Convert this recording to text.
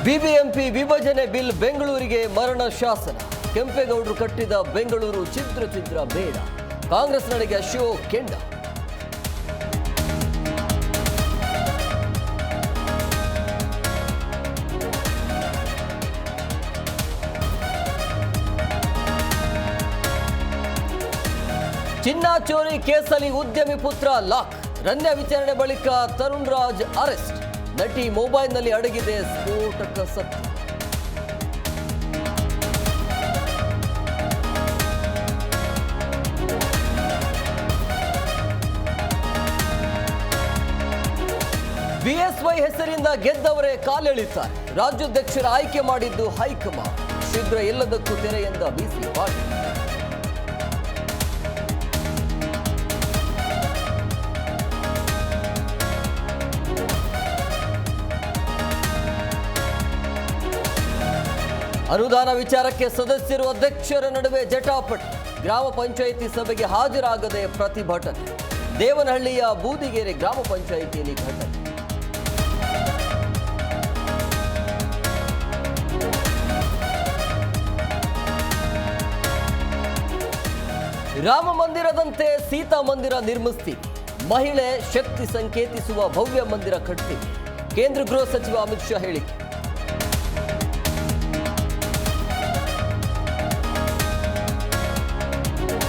BBMP ವಿಭಜನೆ bill ಬೆಂಗಳೂರಿಗೆ ಮರಣ ಶಾಸನ. ಕೆಂಪೇಗೌಡರು ಕಟ್ಟಿದ ಬೆಂಗಳೂರು ಛಿದ್ರ ಬೇಡ. ಕಾಂಗ್ರೆಸ್ ನಡೆಗೆ ಅಶೋಕ್ ಕೆಂಡ. ಚಿನ್ನ ಚೋರಿ ಕೇಸಲ್ಲಿ ಉದ್ಯಮಿ ಪುತ್ರ ಲಾಕ್. ರನ್ಯ ವಿಚಾರಣೆ ಬಳಿಕ ತರುಣ್ ರಾಜ್ ಅರೆಸ್ಟ್. ನಟಿ ಮೊಬೈಲ್ನಲ್ಲಿ ಅಡಗಿದೆ ಸ್ಫೋಟಕ ಸತ್ಯ. ಬಿಎಸ್ವೈ ಹೆಸರಿಂದ ಗೆದ್ದವರೇ ಕಾಲೆಳೆಯುತ್ತಾರೆ. ರಾಜ್ಯಾಧ್ಯಕ್ಷರ ಆಯ್ಕೆ ಮಾಡಿದ್ದು ಹೈಕಮಾಂಡ್. ಶೀಘ್ರ ಎಲ್ಲದಕ್ಕೂ ತೆರೆ ಎಂದ ಬಿಸಿ ಪಾಟೀಲ್. ಅನುದಾನ ವಿಚಾರಕ್ಕೆ ಸದಸ್ಯರು ಅಧ್ಯಕ್ಷರ ನಡುವೆ ಜಟಾಪಟಿ. ಗ್ರಾಮ ಪಂಚಾಯಿತಿ ಸಭೆಗೆ ಹಾಜರಾಗದೆ ಪ್ರತಿಭಟನೆ. ದೇವನಹಳ್ಳಿಯ ಬೂದಿಗೆರೆ ಗ್ರಾಮ ಪಂಚಾಯಿತಿಯಲ್ಲಿ ಘಟನೆ. ರಾಮ ಮಂದಿರದಂತೆ ಸೀತಾ ಮಂದಿರ ನಿರ್ಮಿಸ್ತೀವಿ. ಮಹಿಳೆ ಶಕ್ತಿ ಸಂಕೇತಿಸುವ ಭವ್ಯ ಮಂದಿರ ಕಟ್ತೀವಿ. ಕೇಂದ್ರ ಗೃಹ ಸಚಿವ ಅಮಿತ್ ಶಾ ಹೇಳಿಕೆ.